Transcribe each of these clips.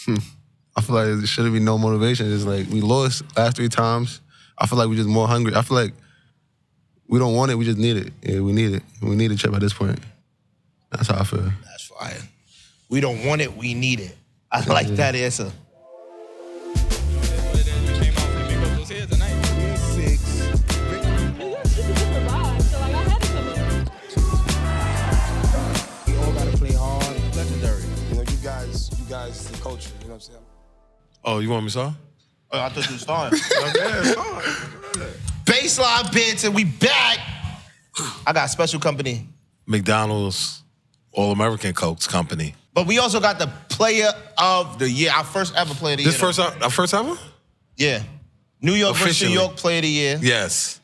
I feel like there shouldn't be no motivation. It's like we lost last 3 times. I feel like we're just more hungry. I feel like we don't want it, we just need it. Yeah, we need it. We need a chip at this point. That's how I feel. That's fire. We don't want it, we need it. I like that answer. You guys, the culture, you know what I'm saying? Oh, you want me to start? Oh, I thought you were starting. Okay, Baseline banter, we back. I got a special company. McDonald's All-American Cokes Company. But we also got the player of the year, our first ever player of the year. Our first ever? Yeah. New York versus Officially. New York player of the year. Yes.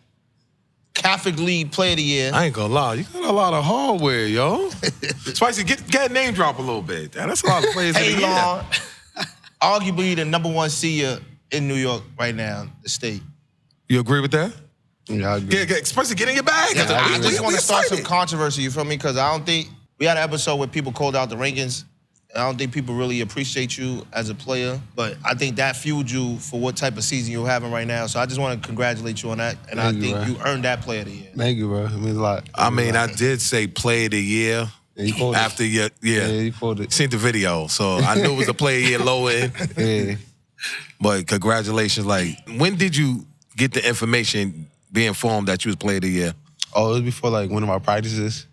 Catholic League player of the year. I ain't gonna lie, you got a lot of hardware, yo. Spicy, get a name drop a little bit. That's a lot of players in the year. Halon, arguably the #1 senior in New York right now, the state. You agree with that? Yeah, I agree. Spicy, get in your bag. Yeah, I just want we to start some excited. controversy, you feel me? Because I don't think, we had an episode where people called out the rankings. I don't think people really appreciate you as a player, but I think that fueled you for what type of season you're having right now. So I just want to congratulate you on that, and I think you earned that player of the year. Thank you, bro. It means a lot. I mean, I did say play of the year. Yeah, you quoted After your, Yeah, you quoted it. seen the video, so I knew it was a player of the year low end. Yeah. But congratulations. Like, when did you get the information, be informed that you was player of the year? Oh, it was before like one of our practices.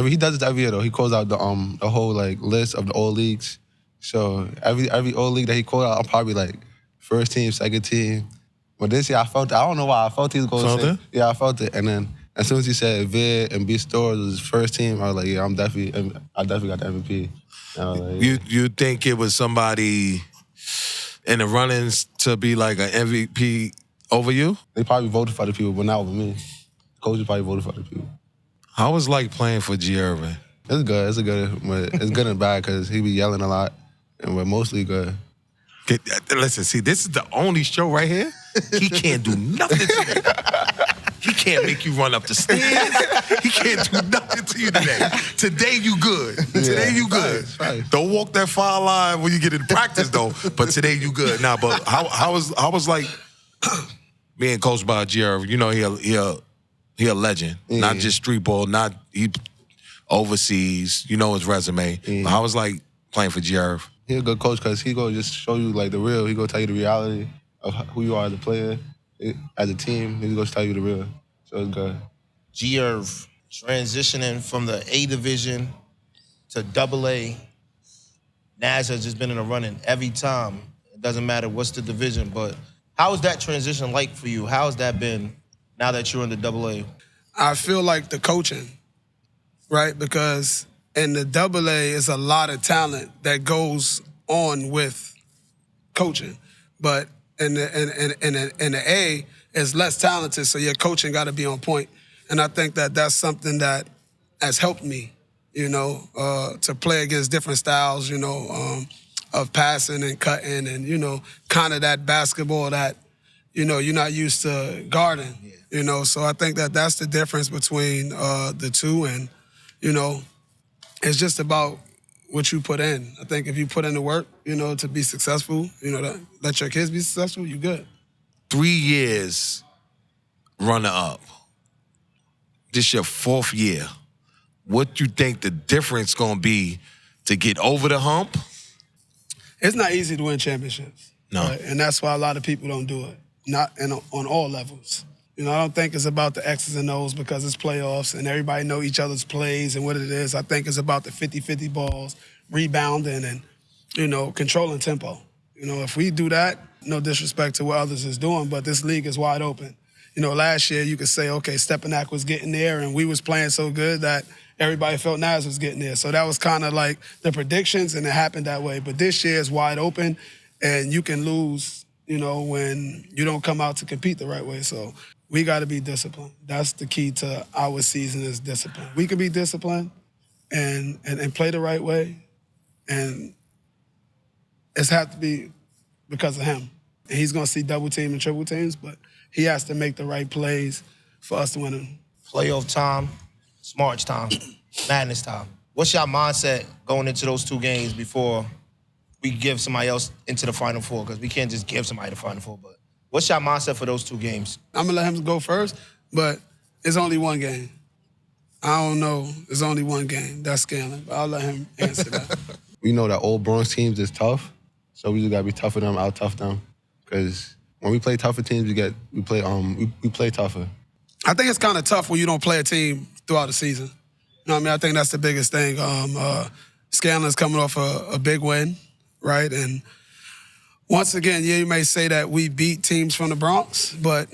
He does this every year though. He calls out the whole like list of the all leagues. So every all league that he called out, I'm probably like first team, second team. But this year I felt it. I don't know why I felt he was going to say. Yeah, I felt it. And then as soon as he said Vid and B Stores was his first team, I was like, yeah, I definitely got the MVP. And I was like, yeah. You think it was somebody in the runnings to be like an MVP over you? They probably voted for the people, but not over me. Coaches probably voted for the people. How was like playing for G. Irvin? It's good. It's good and bad because he be yelling a lot, and we're mostly good. Listen, see, this is the only show right here. He can't do nothing to you. He can't make you run up the stairs. He can't do nothing to you today. Today you good. Today you good. Right. Don't walk that fine line when you get in practice though. But today you good. Nah, but how was like being coached by G. Irvin? You know he a legend. Yeah. Not just street ball. Not he overseas. You know his resume. Yeah. But how was like playing for G. Irvin? He's a good coach because he gonna just show you like the real. He gonna tell you the reality of who you are as a player, as a team. He's gonna tell you the real. So it's good. G. Irv transitioning from the A division to AA. Nas has just been in a running every time. It doesn't matter what's the division, but how is that transition like for you? How has that been now that you're in the AA? I feel like the coaching, right? Because in the AA is a lot of talent that goes on with coaching, but in the A is less talented, so your coaching got to be on point. And I think that that's something that has helped me, to play against different styles, of passing and cutting and, kind of that basketball that, you're not used to guarding, So I think that that's the difference between the two. And, it's just about what you put in. I think if you put in the work, to be successful, let your kids be successful, you good. 3 years runner-up. This your 4th year. What you think the difference gonna be to get over the hump? It's not easy to win championships. No. Right? And that's why a lot of people don't do it, not on all levels. I don't think it's about the X's and O's because it's playoffs and everybody know each other's plays and what it is. I think it's about the 50-50 balls, rebounding and, controlling tempo. If we do that, no disrespect to what others is doing, but this league is wide open. Last year you could say, okay, Stepanak was getting there and we was playing so good that everybody felt Nas was getting there. So that was kind of like the predictions and it happened that way. But this year is wide open and you can lose, when you don't come out to compete the right way. So we got to be disciplined. That's the key to our season is discipline. We can be disciplined and play the right way, and it's have to be because of him. And he's going to see double team and triple teams, but he has to make the right plays for us to win them. Playoff time, March time, madness time. What's your mindset going into those 2 games before we give somebody else into the Final Four because we can't just give somebody the Final Four. But what's your mindset for those 2 games? I'm going to let him go first, but it's only one game. I don't know. It's only one game. That's scaling. But I'll let him answer that. We know that old Bronx teams is tough, so we just gotta be tough for them, out tough them. Because when we play tougher teams, we play tougher. I think it's kind of tough when you don't play a team throughout the season. You know what I mean? I think that's the biggest thing. Scanlon's coming off a big win, right? And once again, yeah, you may say that we beat teams from the Bronx, but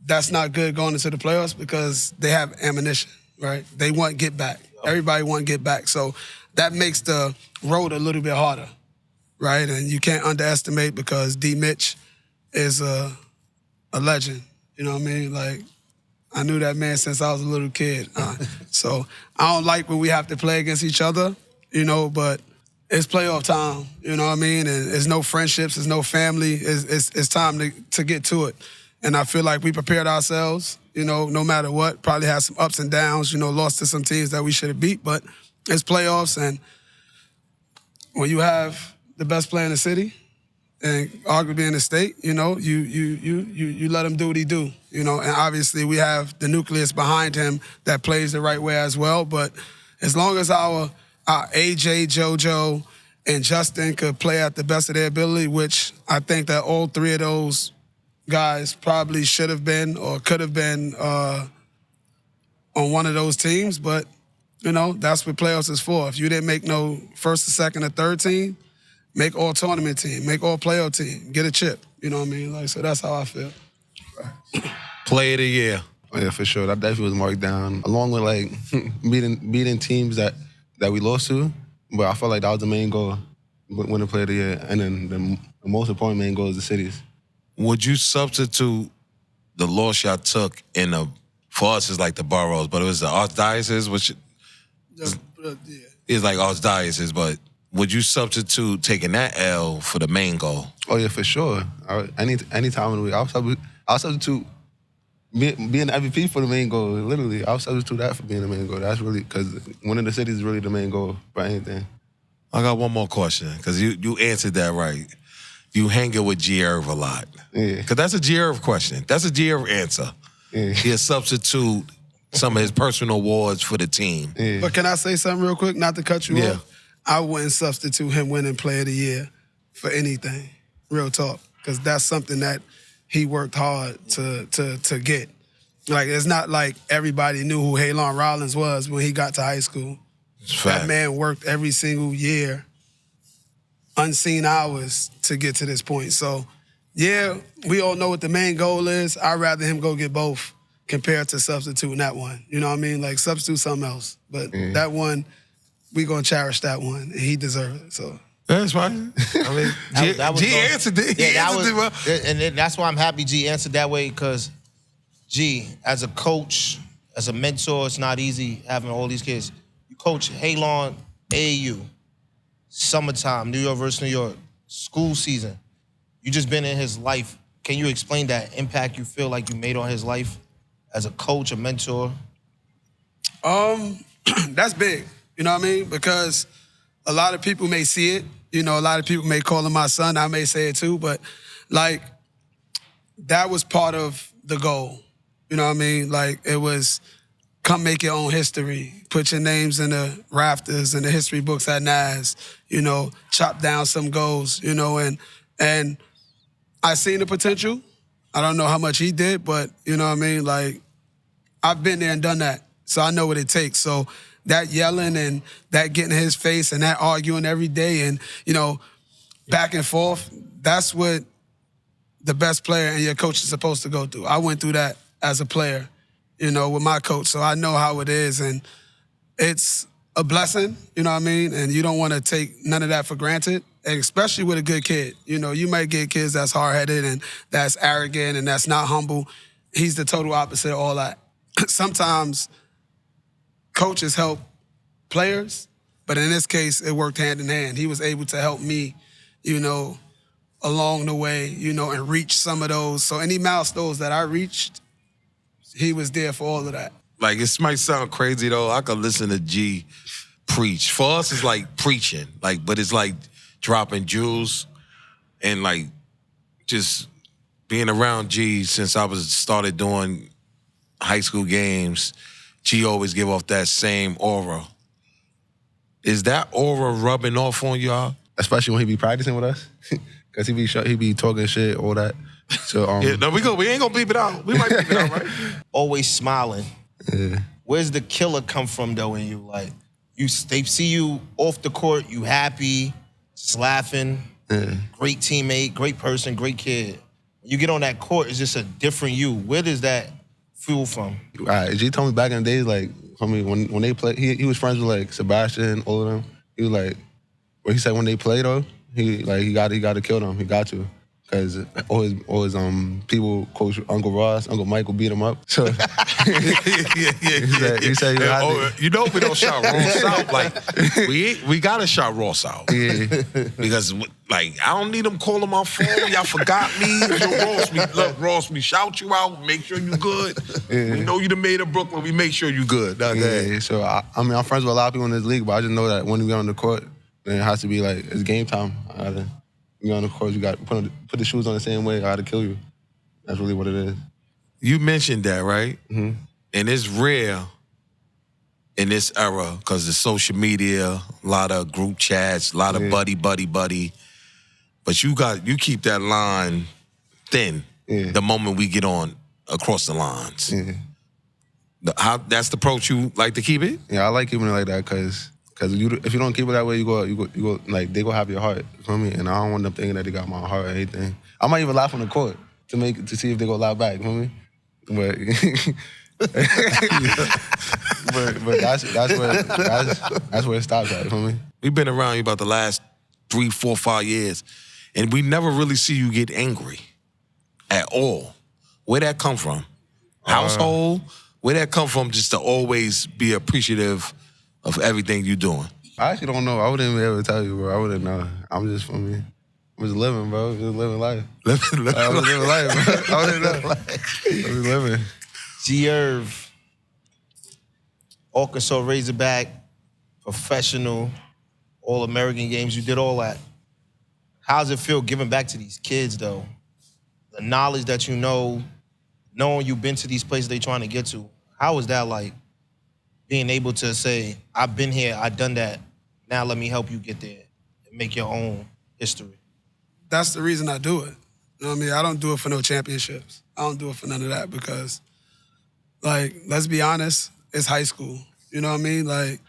that's not good going into the playoffs because they have ammunition, right? They want get back. Everybody want get back. So that makes the road a little bit harder, right? And you can't underestimate because D. Mitch is a legend. You know what I mean? Like, I knew that man since I was a little kid. So I don't like when we have to play against each other, you know, but it's playoff time, you know what I mean? And there's no friendships, there's no family. It's time to get to it. And I feel like we prepared ourselves, you know, no matter what. Probably had some ups and downs, you know, lost to some teams that we should have beat, but it's playoffs. And when you have the best player in the city and arguably in the state, you know, you let him do what he do, you know. And obviously we have the nucleus behind him that plays the right way as well. But as long as our AJ, JoJo, and Justin could play at the best of their ability, which I think that all 3 of those guys probably should have been or could have been on one of those teams. But, you know, that's what playoffs is for. If you didn't make no first or second or third team, make all tournament team, make all playoff team, get a chip. You know what I mean? Like, so that's how I feel. Player of the year. Oh, yeah, for sure. That definitely was marked down, along with like beating teams that we lost to. But I felt like that was the main goal, winning player of the year. And then the most important main goal is the cities. Would you substitute the loss y'all took in for us, it's like the boroughs, but it was the archdiocese, which is like archdiocese, but would you substitute taking that L for the main goal? Oh, yeah, for sure. Any time in the week, I'll substitute being the MVP for the main goal, literally. I'll substitute that for being the main goal. That's really, because winning the city is really the main goal for anything. I got one more question, because you answered that right. You hang it with Erv a lot. Yeah. Because that's a Erv question. That's a Erv answer. Yeah. He'll substitute some of his personal awards for the team. Yeah. But can I say something real quick, not to cut you off? I wouldn't substitute him winning player of the year for anything, real talk, because that's something that he worked hard to get. Like, it's not like everybody knew who Halon Rollins was when he got to high school. That man worked every single year, unseen hours to get to this point. So, yeah, we all know what the main goal is. I'd rather him go get both compared to substituting that one. You know what I mean? Like, substitute something else. But that one, we gonna cherish that one, and he deserves it. So that's right. I mean, G answered it. And that's why I'm happy G answered that way, because G, as a coach, as a mentor, it's not easy having all these kids. You coach Halon, AAU, summertime, New York versus New York, school season. You just been in his life. Can you explain that impact you feel like you made on his life as a coach, a mentor? That's big. You know what I mean? Because a lot of people may see it. You know, a lot of people may call him my son. I may say it too. But, like, that was part of the goal. You know what I mean? Like, it was come make your own history. Put your names in the rafters and the history books at NAS. You know, chop down some goals, you know. And I seen the potential. I don't know how much he did, but, you know what I mean? Like, I've been there and done that. So I know what it takes. So that yelling and that getting in his face and that arguing every day and, you know, back and forth, that's what the best player and your coach is supposed to go through. I went through that as a player, you know, with my coach. So I know how it is. And it's a blessing, you know what I mean? And you don't want to take none of that for granted, and especially with a good kid. You know, you might get kids that's hard-headed and that's arrogant and that's not humble. He's the total opposite of all that. Sometimes coaches help players, but in this case, it worked hand in hand. He was able to help me, you know, along the way, you know, and reach some of those. So any milestones that I reached, he was there for all of that. Like, this might sound crazy, though. I could listen to G preach. For us, it's like preaching, like, but it's like dropping jewels and like just being around G since I started doing high school games. G always give off that same aura. Is that aura rubbing off on y'all? Especially when he be practicing with us, cause he be talking shit, all that. So Yeah, no, we ain't gonna beep it out. We might beep it out, right? Always smiling. yeah. Where's the killer come from though in you? Like, they see you off the court, you happy, just laughing, great teammate, great person, great kid. You get on that court, it's just a different you. Where does that fuel from? All right, G told me back in the days, like, I mean, when they play, he was friends with like Sebastian, all of them. He was like, well, he said when they play though, he got to kill them. He got to, cause all his people, Coach Uncle Ross, Uncle Mike will beat him up. So he said you know we don't shout Ross out. Like we gotta shout Ross out. Yeah. Because like I don't need them calling my phone. Y'all forgot me. Look, Ross, we shout you out. Make sure you good. Yeah. We know you the maid of Brooklyn. We make sure you good. Yeah. So I mean, I'm friends with a lot of people in this league, but I just know that when we get on the court, then it has to be like it's game time. You on the court, you got to put the shoes on the same way. I got to kill you. That's really what it is. You mentioned that, right? Mm-hmm. And it's rare in this era because of social media, a lot of group chats, a lot of buddy. But you keep that line thin the moment we get on across the lines. Yeah. That's the approach you like to keep it? Yeah, I like keeping it like that because if you don't keep it that way, you go like they go have your heart. You feel me? And I don't want them thinking that they got my heart or anything. I might even laugh on the court to see if they go laugh back. You feel me? But but that's where it stops at. You feel me? We've been around you about the last 3, 4, 5 years, and we never really see you get angry at all. Where that come from? Household? Where that come from? Just to always be appreciative of everything you're doing. I actually don't know. I wouldn't be able to tell you, bro. I wouldn't know. I'm just living, bro. Just living life. Living life, bro. I wouldn't know. I'm just living. Erv, Arkansas Razorback, professional, All-American games. You did all that. How does it feel giving back to these kids, though? The knowledge that you know, knowing you've been to these places they're trying to get to. How is that like? Being able to say, I've been here, I've done that, now let me help you get there and make your own history. That's the reason I do it. You know what I mean? I don't do it for no championships. I don't do it for none of that because, like, let's be honest, it's high school. You know what I mean? Like,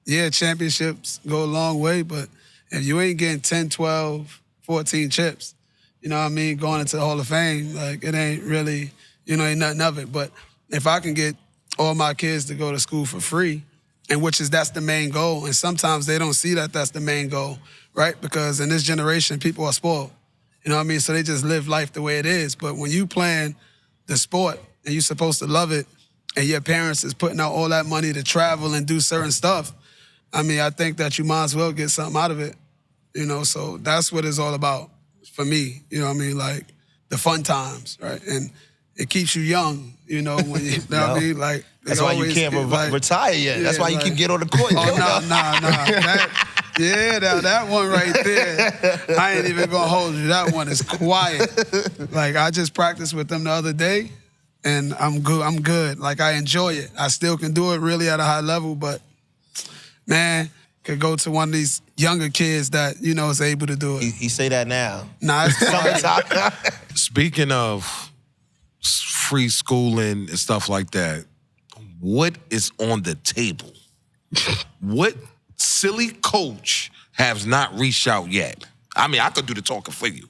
yeah, championships go a long way, but if you ain't getting 10, 12, 14 chips, you know what I mean, going into the Hall of Fame, like, it ain't really, ain't nothing of it. But if I can get all my kids to go to school for free, and that's the main goal. And sometimes they don't see that that's the main goal, right? Because in this generation, people are spoiled. You know what I mean? So they just live life the way it is. But when you playing the sport and you're supposed to love it, and your parents is putting out all that money to travel and do certain stuff, I mean, I think that you might as well get something out of it. So that's what it's all about for me. You know what I mean? Like the fun times, right? And it keeps you young, when you know what I mean? Like that's why you can't retire yet. Yeah, that's why you can get on the court. Oh, no. That one right there, I ain't even gonna hold you. That one is quiet. Like I just practiced with them the other day, and I'm good. Like I enjoy it. I still can do it really at a high level, but man, could go to one of these younger kids that, is able to do it. He say that now. Nah, it's Speaking of free schooling and stuff like that, what is on the table? What silly coach has not reached out yet? I mean, I could do the talking for you.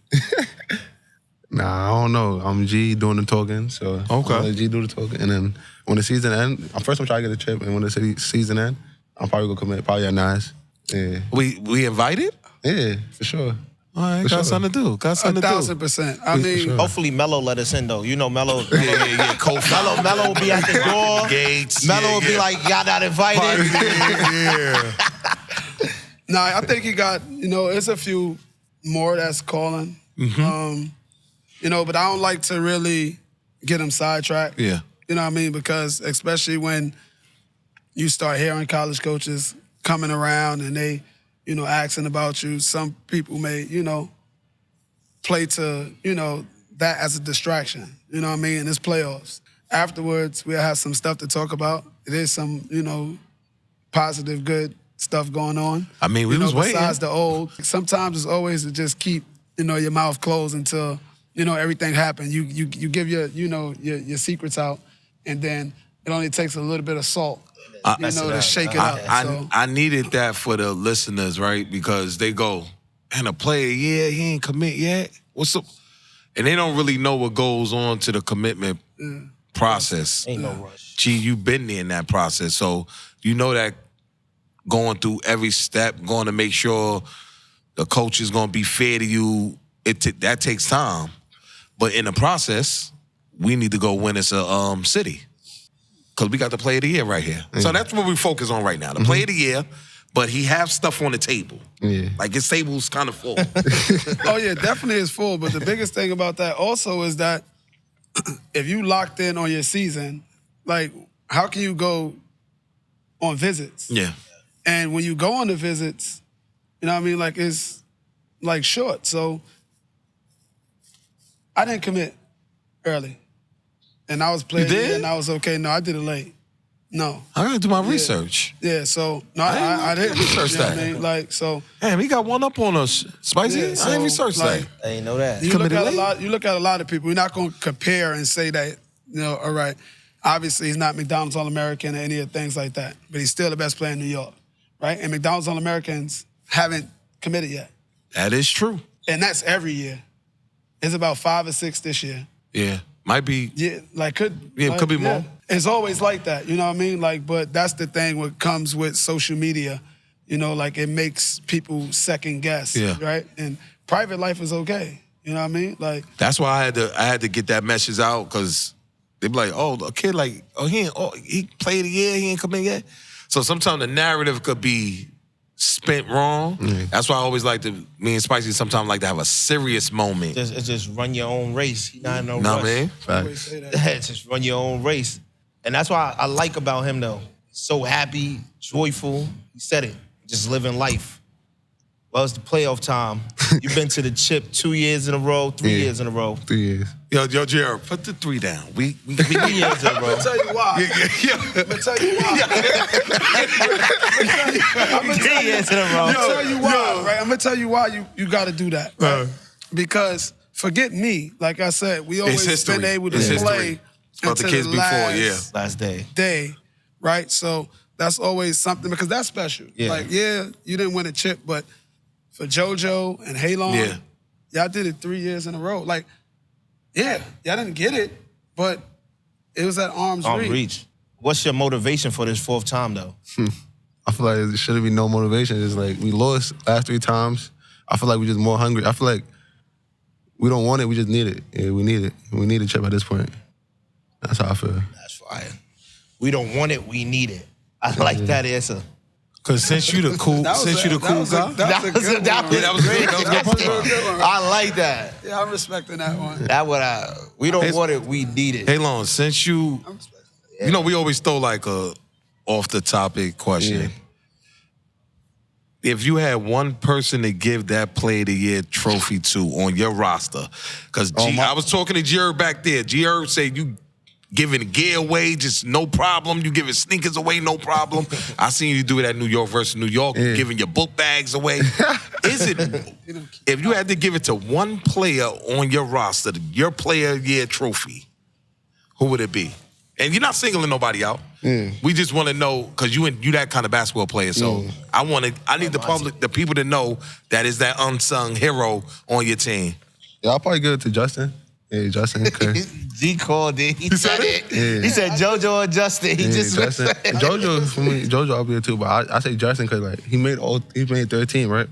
Nah, I don't know. I'm G doing the talking, so okay. I'll let G do the talking. And then when the season ends, first I'm trying to get a trip, and when the season ends, I'm probably gonna commit, probably at Nas. Yeah. We invited? Yeah, for sure. All right, got something to do. 1,000%. I mean, sure. Hopefully Melo let us in though. Melo. Yeah. Melo will be at the door. Gates. Melo will be like, y'all not invited. Yeah. Nah, I think he got, it's a few more that's calling. Mm-hmm. But I don't like to really get him sidetracked. Yeah. You know what I mean? Because especially when you start hearing college coaches coming around and they asking about you. Some people may, play to, that as a distraction. You know what I mean? It's playoffs. Afterwards, we'll have some stuff to talk about. It is some, positive, good stuff going on. I mean, we was waiting. Besides the old, sometimes it's always to just keep, your mouth closed until, everything happened. You give your secrets out, and then it only takes a little bit of salt, to shake it up. I needed that for the listeners, right? Because they go, and a player, he ain't commit yet. What's up? And they don't really know what goes on to the commitment process. Ain't no rush. Gee, you've been there in that process. So you know that going through every step, going to make sure the coach is going to be fair to you, that takes time. But in the process, we need to go win as a city. Because we got the player of the year right here. So that's what we focus on right now. The player of the year, but he has stuff on the table. Yeah. Like his table's kind of full. Oh, yeah, definitely is full. But the biggest thing about that also is that if you locked in on your season, like, how can you go on visits? Yeah. And when you go on the visits, like, it's, like, short. So I didn't commit early. And I was playing and I was okay. No, I did it late. No. I gotta do my research. Yeah, so no, I didn't research that. What I mean? Like, so Damn, he got one up on us, Spicy. Yeah, I so, didn't research like, that. I ain't know that. you look at a lot of people. We're not gonna compare and say that, all right, obviously he's not McDonald's All-American or any of things like that, but he's still the best player in New York, right? And McDonald's All-Americans haven't committed yet. That is true. And that's every year. It's about 5 or 6 this year. Yeah. Might be. Yeah, like could be more. It's always like that, you know what I mean? Like, but that's the thing what comes with social media, like it makes people second guess, right? And private life is okay, you know what I mean? Like That's why I had to get that message out, because they be like, oh, a kid he played a year, he ain't come in yet. So sometimes the narrative could be spent wrong. That's why I always like to, me and Spicy sometimes like to have a serious moment. Just run your own race. You're not in no rush. Know what I mean? always say that. Just run your own race. And that's why I like about him, though. So happy, joyful. He said it. Just living life. Well, it's the playoff time. You've been to the chip 2 years in a row, 3 years in a row. 3 years. Yo, Jared, put the 3 down. We 3 years in a row. I'm gonna tell you why. I'm gonna tell you why. 3 years in a row. I'm gonna tell you why, right? I'm gonna tell you why you gotta do that, right? Because forget me, like I said, we always been able to play about the kids before, Last day, right? So that's always something, because that's special. Yeah. Like, you didn't win a chip, but for JoJo and Halon, y'all did it 3 years in a row. Like, y'all didn't get it, but it was at arm's reach. What's your motivation for this 4th time, though? I feel like there shouldn't be no motivation. It's like we lost last 3 times. I feel like we're just more hungry. I feel like we don't want it, we just need it. Yeah, we need it. We need a chip at this point. That's how I feel. That's fire. We don't want it, we need it. I like that answer. Because since you the cool guy. That was a good one. I like that. Yeah, I'm respecting that one. We don't want it, we need it. Hey, Lon, since you we always throw like a off the topic question. If you had one person to give that Player of the Year trophy to on your roster, because I was talking to Jared back there. Jared said you giving gear away, just no problem. You giving sneakers away, no problem. I seen you do it at New York versus New York, giving your book bags away. Is it, if you had to give it to one player on your roster, your Player of the Year trophy, who would it be? And you're not singling nobody out. We just want to know, because you that kind of basketball player. So I need the people to know that is that unsung hero on your team. Yeah, I'll probably give it to Justin. Yeah, Justin. G called it. He said it. Yeah. He said JoJo or Justin. He just Justin. JoJo for me. JoJo I'll be there too, but I say Justin because like he made 13, right?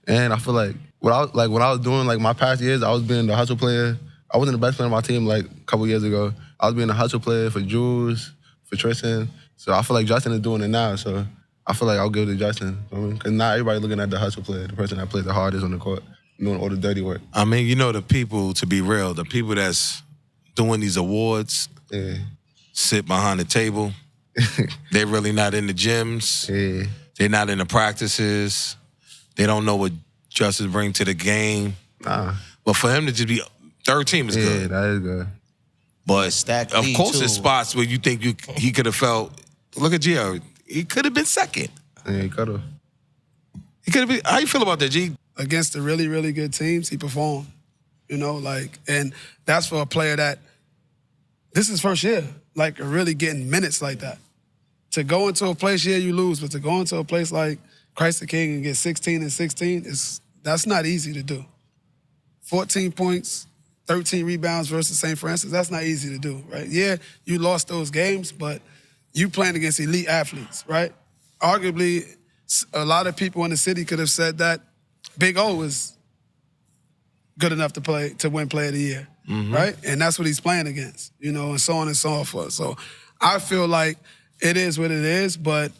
And I feel like when I was doing like my past years, I was being the hustle player. I wasn't the best player on my team like a couple years ago. I was being the hustle player for Jules, for Tristan. So I feel like Justin is doing it now. So I feel like I'll give it to Justin. Because not everybody looking at the hustle player, the person that plays the hardest on the court, doing all the dirty work. I mean, the people, to be real, the people that's doing these awards sit behind the table. They're really not in the gyms. Yeah. They're not in the practices. They don't know what Justice brings to the game. Nah. But for him to just be third team is Yeah, good. that is good. But Stacked of lead, course, too. there's spots where you think he could have felt. Look at Gio. He could have been second. Yeah, he could have. He could have been. How you feel about that, G? Against the really, really good teams, he performed. You know, like, and that's for a player that this is first year, like really getting minutes like that. To go into a place, yeah, you lose, but to go into a place like Christ the King and get 16 and 16, that's not easy to do. 14 points, 13 rebounds versus St. Francis, that's not easy to do, right? Yeah, you lost those games, but you playing against elite athletes, right? Arguably, a lot of people in the city could have said that Big O was good enough to win Player of the Year, right? And that's what he's playing against, you know, and so on and so forth. So I feel like it is what it is, but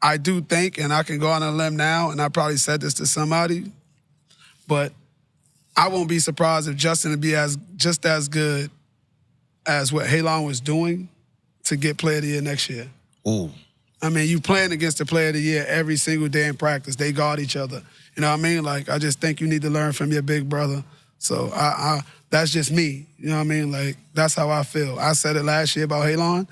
I do think, and I can go on a limb now, and I probably said this to somebody, but I won't be surprised if Justin would be just as good as what Halon was doing to get Player of the Year next year. Ooh. I mean, you playing against the Player of the Year every single day in practice. They guard each other. You know what I mean? Like, I just think you need to learn from your big brother. So that's just me. You know what I mean? Like, that's how I feel. I said it last year about Halon,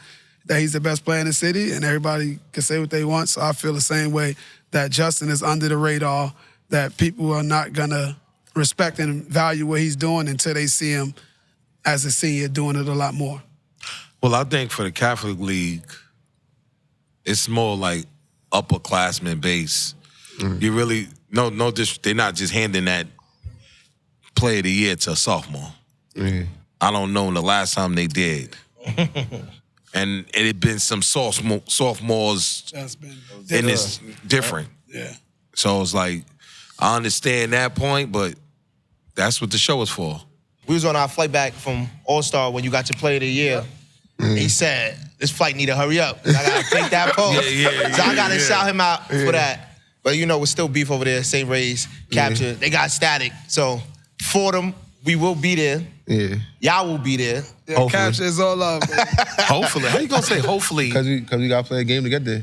that he's the best player in the city, and everybody can say what they want. So I feel the same way that Justin is under the radar, that people are not going to respect and value what he's doing until they see him as a senior doing it a lot more. Well, I think for the Catholic League, it's more like upperclassmen base. You really they're not just handing that Player of the Year to a sophomore. I don't know the last time they did. And it had been some sophomores That's been and it's different. Yeah. So it's like, I understand that point, but that's what the show is for. We was on our flight back from All-Star when you got your Player of the Year. He said, this flight need to hurry up. I got to take that post. So I got to shout him out for that. But, you know, we're still beef over there. St. Ray's captured. They got static. So for them, we will be there. Yeah. Y'all will be there. Yeah, capture is all love, man. Hopefully. How you going to say hopefully? Because we got to play a game to get there.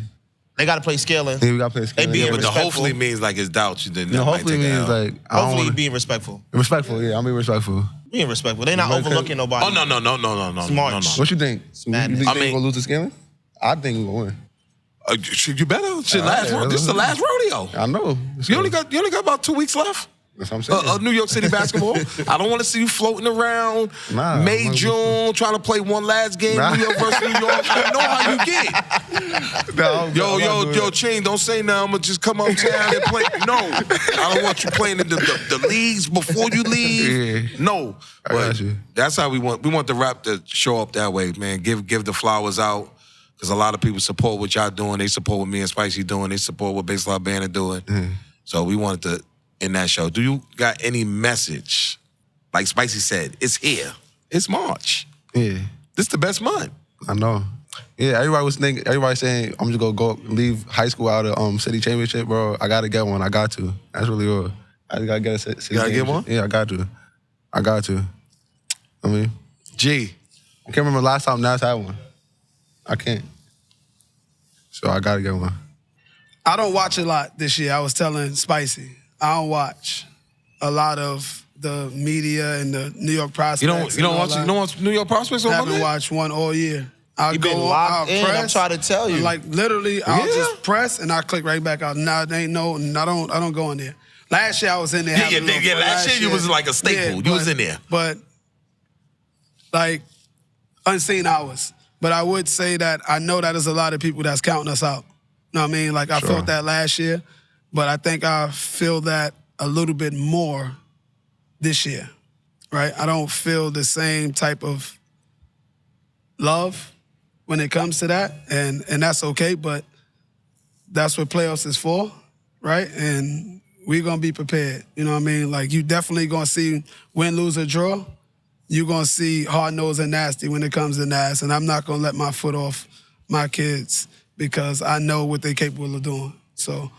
They got to play scaling. Yeah, we got to play a They game. being Yeah, but the respectful. hopefully means like it's doubt. You didn't. No, hopefully means like, I don't Hopefully wanna, being respectful. respectful, yeah, I'm being respectful. Being respectful. They not Because- overlooking nobody. Oh, no. Smart. What you think? Madness. You think I mean- we're going to lose the scaling? I think we're going to win. Should you better? Shit, Yeah, this is the last rodeo. I know. You only got about 2 weeks left. That's what I'm saying. New York City basketball. I don't want to see you floating around Nah, May, I'm- June, trying to play one last game, Nah. New York versus New York. I know how you get. No, I'm not doing Yo, that. Ching, don't say nothing. I'm going to just come uptown and play. No, I don't want you playing in the leagues before you leave. Yeah. No. I But got you. that's how we want the rap to show up that way, man. Give the flowers out. Because a lot of people support what y'all doing. They support what me and Spicy doing. They support what Baseline Band are doing. So we wanted to end that show. Do you got any message? Like Spicy said, it's here. It's March. Yeah, This the best month. I know. Yeah, everybody saying, I'm just going to go leave high school out of city championship, bro. I got to get one. I got to. That's really real. I just got to get a city gotta get championship. one? Yeah, I got to. I mean, G. I can't remember the last time Nas had one. I can't. So I got to get one. I don't watch a lot this year. I was telling Spicy, I don't watch a lot of the media and the New York prospects. You don't watch New York prospects on I haven't Monday? watched one all year. I'll You been go, locked I'll in, I'm press, trying to tell you. Like literally, I'll Yeah. just press and I click right back out. Nah, there ain't no, I don't go in there. Last year I was in there. having a little fun. Last year you was like a staple. You was in there. But like unseen hours. But I would say that I know that there's a lot of people that's counting us out. You know what I mean? Like I Sure. felt that last year, but I think I feel that a little bit more this year, right? I don't feel the same type of love when it comes to that, and that's okay, but that's what playoffs is for, right? And we're gonna be prepared. You know what I mean? Like you definitely gonna see win, lose, or draw. You're gonna see hard-nosed and nasty when it comes to Nas, and I'm not gonna let my foot off my kids because I know what they're capable of doing. So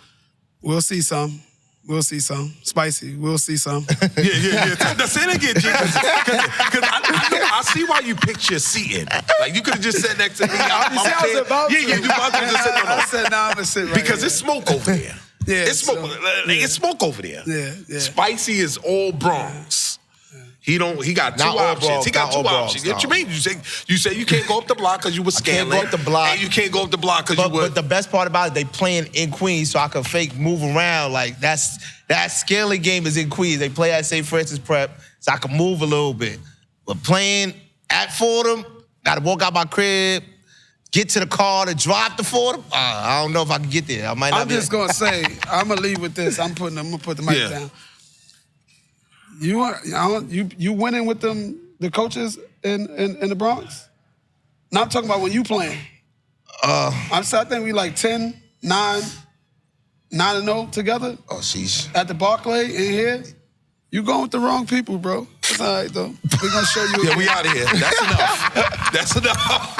we'll see some. We'll see some. Spicy, we'll see some. Yeah. Now say it again, G. Because I see why you picture seating. Like you could have just sat next to me. You see, I was about to. You about to just sit I said, nah, I'm gonna sit right because here. it's smoke over there. Yeah, it's smoke. so, It's smoke over there. Yeah. Spicy is all Bronx. He got two Not all options. Bronx, He got not two all Bronx, options. no. What you mean? You say you can't go up the block because you were can't scaling. go up the block. And you can't go up the block because you were. But the best part about it, they playing in Queens, so I can fake move around. Like that scaling game is in Queens. They play at St. Francis Prep, so I can move a little bit. But playing at Fordham, gotta walk out my crib, get to the car to drive to Fordham. I don't know if I can get there. I might not. I'm just gonna say, I'm gonna leave with this. I'm gonna put the mic down. You winning with them, the coaches in the Bronx? No, I'm talking about when you playing. I think we like 10, 9, 9-0 together. Oh, sheesh. At the Barclay in here. You going with the wrong people, bro. It's all right, though. We're gonna show you. Yeah, we out of here. That's enough. That's enough.